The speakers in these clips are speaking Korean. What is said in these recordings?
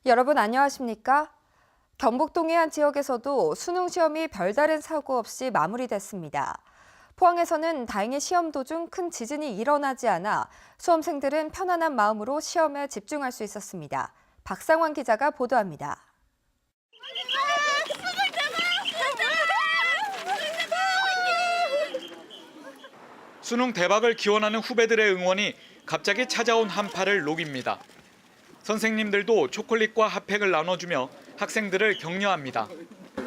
여러분 안녕하십니까? 경북 동해 한 지역에서도 수능 시험이 별다른 사고 없이 마무리됐습니다. 포항에서는 다행히 시험 도중 큰 지진이 일어나지 않아 수험생들은 편안한 마음으로 시험에 집중할 수 있었습니다. 박상원 기자가 보도합니다. 수능 대박을 기원하는 후배들의 응원이 갑자기 찾아온 한파를 녹입니다. 선생님들도 초콜릿과 핫팩을 나눠주며 학생들을 격려합니다.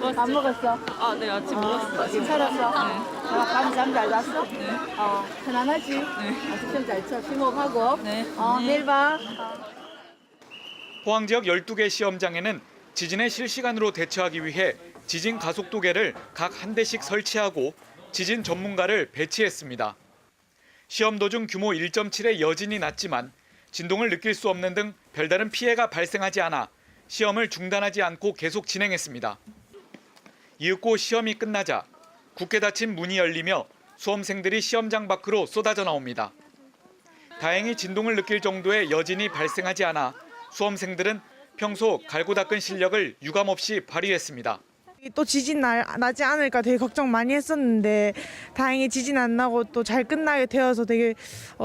안 먹었어? 네, 아침 먹었어요. 괜찮았어? 네. 밤 잠 잘 잤어? 네. 편안하지? 네. 숙제 잘 쳐, 심호흡하고. 네. 내일 봐. 포항 지역 12개 시험장에는 지진에 실시간으로 대처하기 위해 지진 가속도계를 각 한 대씩 설치하고 지진 전문가를 배치했습니다. 시험 도중 규모 1.7의 여진이 났지만 진동을 느낄 수 없는 등 별다른 피해가 발생하지 않아 시험을 중단하지 않고 계속 진행했습니다. 이윽고 시험이 끝나자 굳게 닫힌 문이 열리며 수험생들이 시험장 밖으로 쏟아져 나옵니다. 다행히 진동을 느낄 정도의 여진이 발생하지 않아 수험생들은 평소 갈고 닦은 실력을 유감없이 발휘했습니다. 또 지진 나지 않을까 되게 걱정 많이 했었는데 다행히 지진 안 나고 또 잘 끝나게 되어서 되게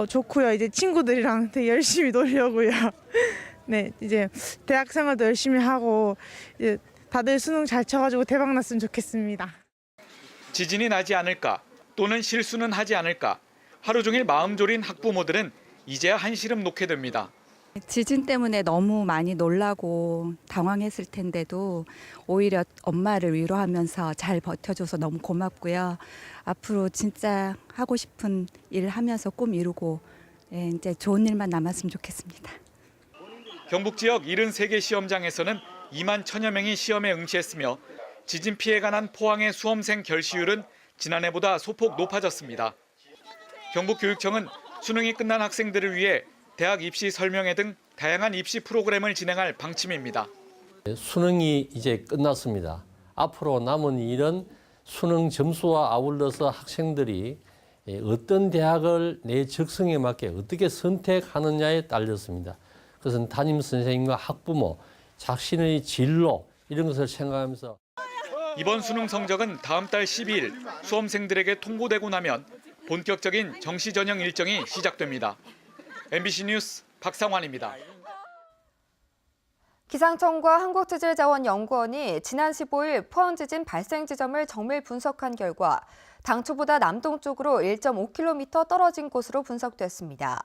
좋고요. 이제 친구들이랑 되게 열심히 놀려고요. 네, 이제 대학 생활도 열심히 하고 이제 다들 수능 잘 쳐가지고 대박 났으면 좋겠습니다. 지진이 나지 않을까 또는 실수는 하지 않을까 하루 종일 마음 졸인 학부모들은 이제야 한시름 놓게 됩니다. 지진 때문에 너무 많이 놀라고 당황했을 텐데도 오히려 엄마를 위로하면서 잘 버텨줘서 너무 고맙고요. 앞으로 진짜 하고 싶은 일 하면서 꿈 이루고 이제 좋은 일만 남았으면 좋겠습니다. 경북 지역 73개 시험장에서는 2만 1천여 명이 시험에 응시했으며 지진 피해가 난 포항의 수험생 결시율은 지난해보다 소폭 높아졌습니다. 경북교육청은 수능이 끝난 학생들을 위해 대학 입시 설명회 등 다양한 입시 프로그램을 진행할 방침입니다. 수능이 이제 끝났습니다. 앞으로 남은 일은 수능 점수와 아울러서 학생들이 어떤 대학을 내 적성에 맞게 어떻게 선택하느냐에 딸렸습니다. 그것은 담임 선생님과 학부모, 자신의 진로 이런 것을 생각하면서 이번 수능 성적은 다음 달 12일 수험생들에게 통보되고 나면 본격적인 정시 전형 일정이 시작됩니다. MBC 뉴스 박상환입니다. 기상청과 한국지질자원연구원이 지난 15일 포항 지진 발생 지점을 정밀 분석한 결과 당초보다 남동쪽으로 1.5km 떨어진 곳으로 분석됐습니다.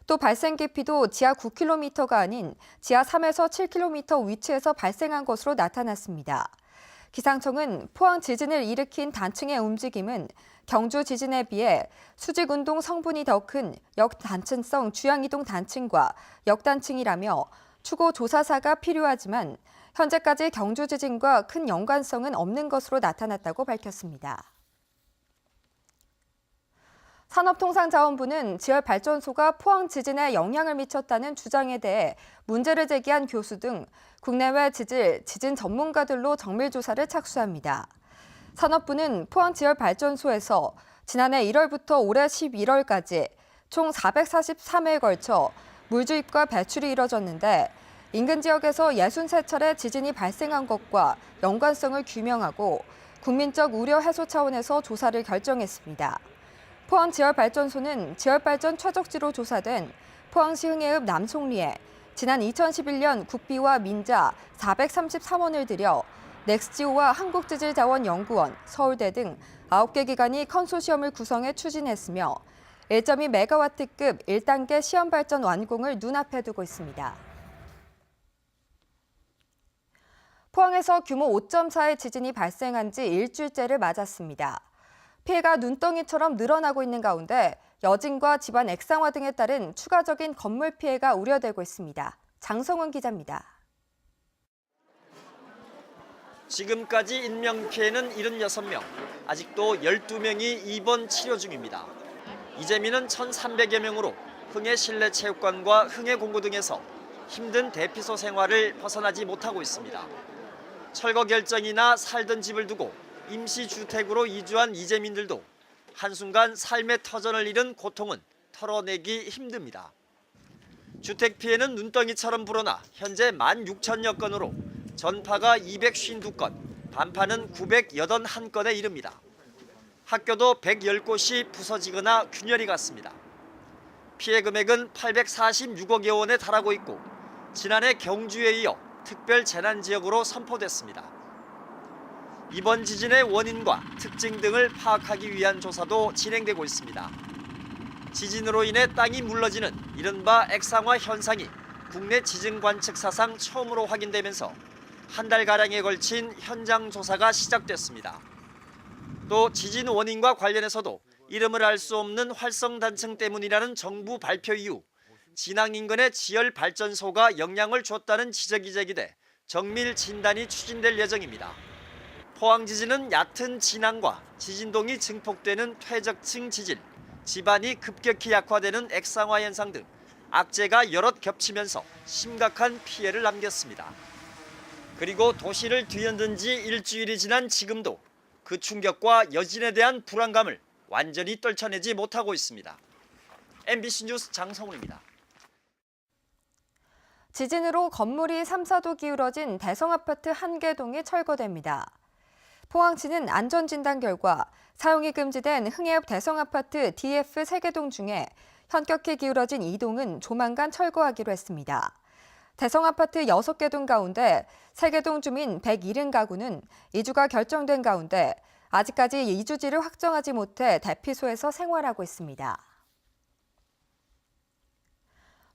또 발생 깊이도 지하 9km가 아닌 지하 3에서 7km 위치에서 발생한 것으로 나타났습니다. 기상청은 포항 지진을 일으킨 단층의 움직임은 경주 지진에 비해 수직 운동 성분이 더 큰 역단층성 주양이동 단층과 역단층이라며 추고 조사사가 필요하지만 현재까지 경주 지진과 큰 연관성은 없는 것으로 나타났다고 밝혔습니다. 산업통상자원부는 지열발전소가 포항 지진에 영향을 미쳤다는 주장에 대해 문제를 제기한 교수 등 국내외 지진 전문가들로 정밀조사를 착수합니다. 산업부는 포항 지열발전소에서 지난해 1월부터 올해 11월까지 총 443회에 걸쳐 물주입과 배출이 이뤄졌는데 인근 지역에서 63차례 지진이 발생한 것과 연관성을 규명하고 국민적 우려 해소 차원에서 조사를 결정했습니다. 포항 지열발전소는 지열발전 최적지로 조사된 포항시 흥해읍 남송리에 지난 2011년 국비와 민자 433원을 들여 넥스지오와 한국지질자원연구원, 서울대 등 9개 기관이 컨소시엄을 구성해 추진했으며 1.2메가와트급 1단계 시험발전 완공을 눈앞에 두고 있습니다. 포항에서 규모 5.4의 지진이 발생한 지 일주일째를 맞았습니다. 피해가 눈덩이처럼 늘어나고 있는 가운데 여진과 집안 액상화 등에 따른 추가적인 건물 피해가 우려되고 있습니다. 장성훈 기자입니다. 지금까지 인명피해는 76명, 아직도 12명이 입원 치료 중입니다. 이재민은 1,300여 명으로 흥해 실내체육관과 흥해 공고 등에서 힘든 대피소 생활을 벗어나지 못하고 있습니다. 철거 결정이나 살던 집을 두고 임시주택으로 이주한 이재민들도 한순간 삶의 터전을 잃은 고통은 털어내기 힘듭니다. 주택 피해는 눈덩이처럼 불어나 현재 16,000여 건으로 전파가 252건, 반파는 981건에 이릅니다. 학교도 110곳이 부서지거나 균열이 갔습니다. 피해 금액은 846억여 원에 달하고 있고 지난해 경주에 이어 특별 재난지역으로 선포됐습니다. 이번 지진의 원인과 특징 등을 파악하기 위한 조사도 진행되고 있습니다. 지진으로 인해 땅이 물러지는 이른바 액상화 현상이 국내 지진 관측 사상 처음으로 확인되면서 한 달가량에 걸친 현장 조사가 시작됐습니다. 또 지진 원인과 관련해서도 이름을 알 수 없는 활성단층 때문이라는 정부 발표 이후 진앙 인근의 지열 발전소가 영향을 줬다는 지적이 제기돼 정밀 진단이 추진될 예정입니다. 포항 지진은 얕은 진앙과 지진동이 증폭되는 퇴적층 지진, 지반이 급격히 약화되는 액상화 현상 등 악재가 여럿 겹치면서 심각한 피해를 남겼습니다. 그리고 도시를 뒤흔든 지 일주일이 지난 지금도 그 충격과 여진에 대한 불안감을 완전히 떨쳐내지 못하고 있습니다. MBC 뉴스 장성훈입니다. 지진으로 건물이 3, 4도 기울어진 대성아파트 한 개동이 철거됩니다. 포항시는 안전진단 결과 사용이 금지된 흥해읍 대성아파트 DF 3개동 중에 현격히 기울어진 2동은 조만간 철거하기로 했습니다. 대성아파트 6개동 가운데 3개동 주민 170가구는 이주가 결정된 가운데 아직까지 이주지를 확정하지 못해 대피소에서 생활하고 있습니다.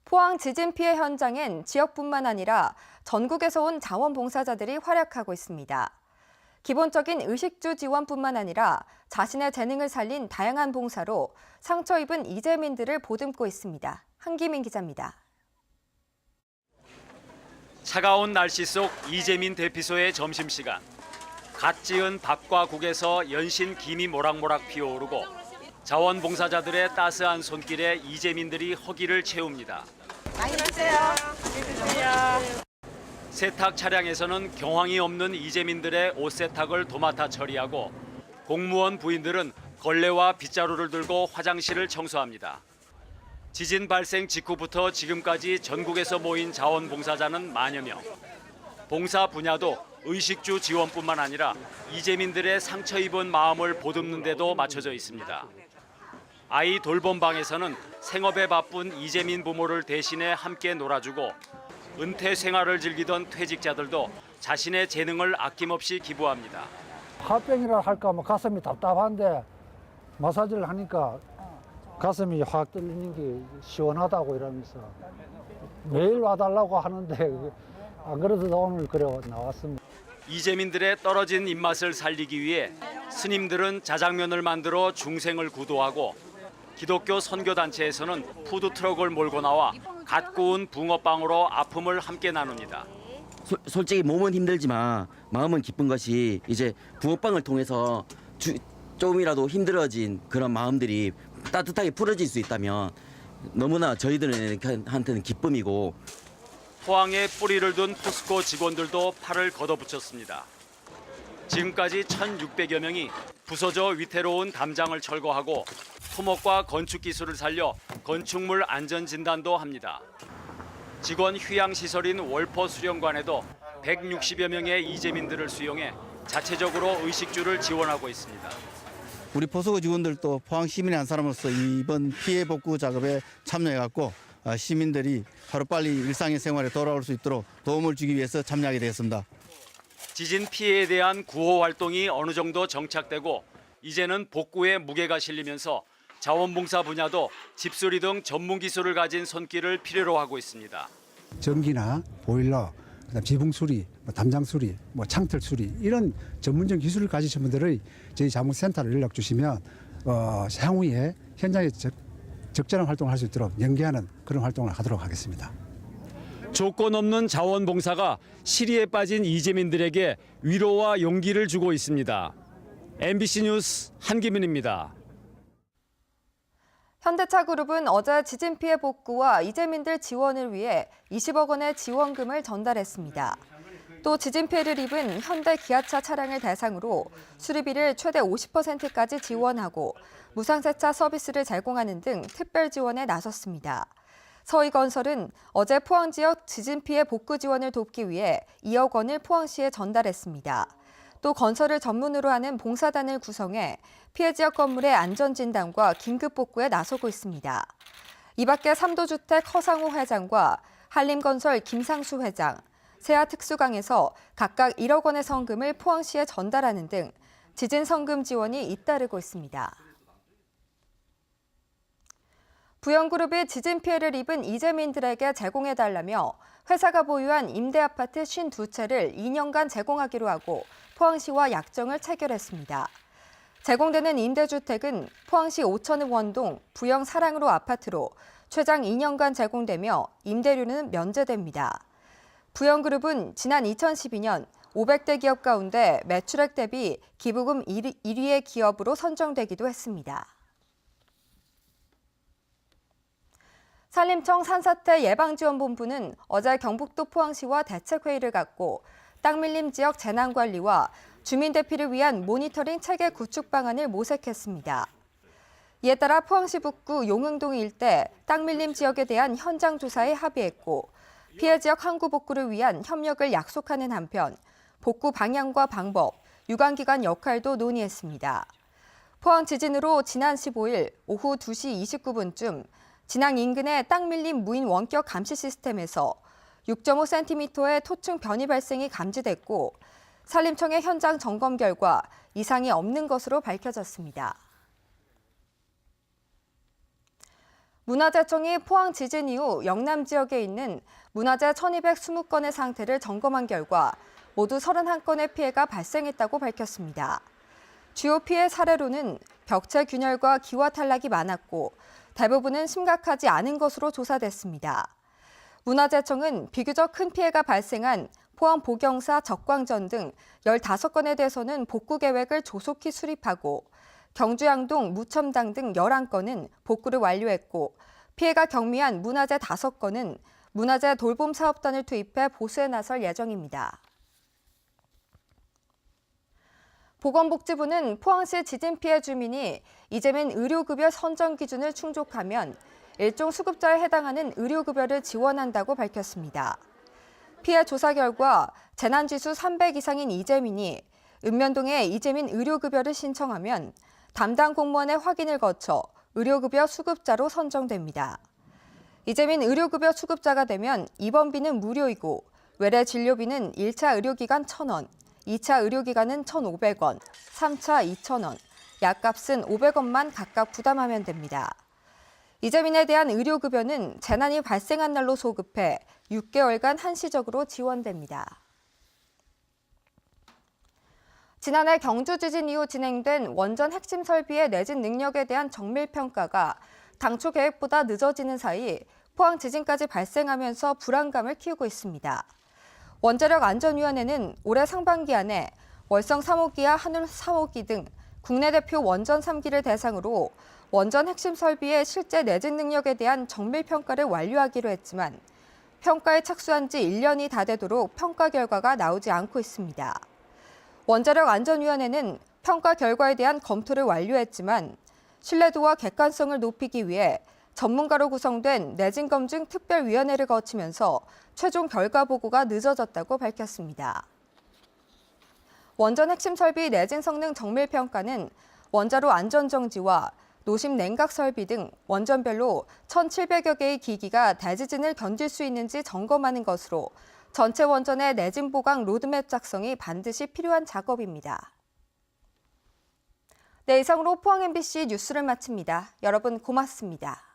포항 지진 피해 현장엔 지역뿐만 아니라 전국에서 온 자원봉사자들이 활약하고 있습니다. 기본적인 의식주 지원뿐만 아니라 자신의 재능을 살린 다양한 봉사로 상처 입은 이재민들을 보듬고 있습니다. 한기민 기자입니다. 차가운 날씨 속 이재민 대피소의 점심시간. 갓 지은 밥과 국에서 연신 김이 모락모락 피어오르고 자원봉사자들의 따스한 손길에 이재민들이 허기를 채웁니다. 많이 드세요. 많이 드세요. 세탁 차량에서는 경황이 없는 이재민들의 옷 세탁을 도맡아 처리하고 공무원 부인들은 걸레와 빗자루를 들고 화장실을 청소합니다. 지진 발생 직후부터 지금까지 전국에서 모인 자원봉사자는 만여 명. 봉사 분야도 의식주 지원뿐만 아니라 이재민들의 상처 입은 마음을 보듬는 데도 맞춰져 있습니다. 아이 돌봄방에서는 생업에 바쁜 이재민 부모를 대신해 함께 놀아주고 은퇴 생활을 즐기던 퇴직자들도 자신의 재능을 아낌없이 기부합니다. 화병이라 할까 뭐 가슴이 답답한데 마사지를 하니까 가슴이 확 뚫리는 게 시원하다고 이러면서 매일 와달라고 하는데 안 그래도 오늘 그래 나왔습니다. 이재민들의 떨어진 입맛을 살리기 위해 스님들은 자장면을 만들어 중생을 구도하고 기독교 선교단체에서는 푸드트럭을 몰고 나와 갓 구운 붕어빵으로 아픔을 함께 나눕니다. 솔직히 몸은 힘들지만 마음은 기쁜 것이 이제 붕어빵을 통해서 조금이라도 힘들어진 그런 마음들이 따뜻하게 풀어질 수 있다면 너무나 저희들한테는 기쁨이고. 포항에 뿌리를 둔 포스코 직원들도 팔을 걷어붙였습니다. 지금까지 1,600여 명이 부서져 위태로운 담장을 철거하고 토목과 건축 기술을 살려 건축물 안전 진단도 합니다. 직원 휴양 시설인 월포 수련관에도 160여 명의 이재민들을 수용해 자체적으로 의식주를 지원하고 있습니다. 우리 포스코 직원들도 포항 시민의 한 사람으로서 이번 피해 복구 작업에 참여해갖고 시민들이 하루빨리 일상의 생활에 돌아올 수 있도록 도움을 주기 위해서 참여하게 되었습니다. 지진 피해에 대한 구호 활동이 어느 정도 정착되고 이제는 복구에 무게가 실리면서 자원봉사 분야도 집수리 등 전문 기술을 가진 손길을 필요로 하고 있습니다. 전기나 보일러, 그다음 지붕 수리, 담장 수리, 창틀 수리 이런 전문적 기술을 가지신 분들의 저희 자문센터로 연락 주시면 향후에 현장에 적절한 활동을 할 수 있도록 연계하는 그런 활동을 하도록 하겠습니다. 조건 없는 자원봉사가 시리에 빠진 이재민들에게 위로와 용기를 주고 있습니다. MBC 뉴스 한기민입니다. 현대차그룹은 어제 지진 피해 복구와 이재민들 지원을 위해 20억 원의 지원금을 전달했습니다. 또 지진 피해를 입은 현대 기아차 차량을 대상으로 수리비를 최대 50%까지 지원하고 무상세차 서비스를 제공하는 등 특별 지원에 나섰습니다. 서희건설은 어제 포항 지역 지진 피해 복구 지원을 돕기 위해 2억 원을 포항시에 전달했습니다. 또 건설을 전문으로 하는 봉사단을 구성해 피해 지역 건물의 안전진단과 긴급 복구에 나서고 있습니다. 이 밖에 삼도주택 허상호 회장과 한림건설 김상수 회장, 세아특수강에서 각각 1억 원의 성금을 포항시에 전달하는 등 지진 성금 지원이 잇따르고 있습니다. 부영그룹이 지진 피해를 입은 이재민들에게 제공해달라며 회사가 보유한 임대아파트 52채를 2년간 제공하기로 하고 포항시와 약정을 체결했습니다. 제공되는 임대주택은 포항시 오천읍 원동 부영 사랑으로 아파트로 최장 2년간 제공되며 임대료는 면제됩니다. 부영그룹은 지난 2012년 500대 기업 가운데 매출액 대비 기부금 1위의 기업으로 선정되기도 했습니다. 산림청 산사태 예방지원본부는 어제 경북도 포항시와 대책회의를 갖고 땅 밀림 지역 재난관리와 주민 대피를 위한 모니터링 체계 구축 방안을 모색했습니다. 이에 따라 포항시 북구 용흥동 일대 땅 밀림 지역에 대한 현장 조사에 합의했고 피해 지역 항구 복구를 위한 협력을 약속하는 한편 복구 방향과 방법, 유관기관 역할도 논의했습니다. 포항 지진으로 지난 15일 오후 2시 29분쯤 진앙 인근의 땅 밀림 무인 원격 감시 시스템에서 6.5cm의 토층 변이 발생이 감지됐고 산림청의 현장 점검 결과 이상이 없는 것으로 밝혀졌습니다. 문화재청이 포항 지진 이후 영남 지역에 있는 문화재 1,220건의 상태를 점검한 결과 모두 31건의 피해가 발생했다고 밝혔습니다. 주요 피해 사례로는 벽체 균열과 기와 탈락이 많았고 대부분은 심각하지 않은 것으로 조사됐습니다. 문화재청은 비교적 큰 피해가 발생한 포항 보경사 적광전 등 15건에 대해서는 복구 계획을 조속히 수립하고 경주 양동 무첨당 등 11건은 복구를 완료했고 피해가 경미한 문화재 5건은 문화재 돌봄 사업단을 투입해 보수에 나설 예정입니다. 보건복지부는 포항시 지진 피해 주민이 이재민 의료급여 선정 기준을 충족하면 일종 수급자에 해당하는 의료급여를 지원한다고 밝혔습니다. 피해 조사 결과 재난지수 300 이상인 이재민이 읍면동에 이재민 의료급여를 신청하면 담당 공무원의 확인을 거쳐 의료급여 수급자로 선정됩니다. 이재민 의료급여 수급자가 되면 입원비는 무료이고 외래 진료비는 1차 의료기관 1,000원, 2차 의료기관은 1,500원, 3차 2,000원, 약값은 500원만 각각 부담하면 됩니다. 이재민에 대한 의료급여는 재난이 발생한 날로 소급해 6개월간 한시적으로 지원됩니다. 지난해 경주 지진 이후 진행된 원전 핵심 설비의 내진 능력에 대한 정밀평가가 당초 계획보다 늦어지는 사이 포항 지진까지 발생하면서 불안감을 키우고 있습니다. 원자력안전위원회는 올해 상반기 안에 월성 3호기와 한울 3호기 등 국내 대표 원전 3기를 대상으로 원전 핵심 설비의 실제 내진 능력에 대한 정밀평가를 완료하기로 했지만 평가에 착수한 지 1년이 다 되도록 평가 결과가 나오지 않고 있습니다. 원자력안전위원회는 평가 결과에 대한 검토를 완료했지만 신뢰도와 객관성을 높이기 위해 전문가로 구성된 내진검증 특별위원회를 거치면서 최종 결과 보고가 늦어졌다고 밝혔습니다. 원전 핵심 설비 내진 성능 정밀평가는 원자로 안전정지와 노심 냉각 설비 등 원전별로 1,700여 개의 기기가 대지진을 견딜 수 있는지 점검하는 것으로 전체 원전의 내진 보강 로드맵 작성이 반드시 필요한 작업입니다. 네, 이상으로 포항 MBC 뉴스를 마칩니다. 여러분 고맙습니다.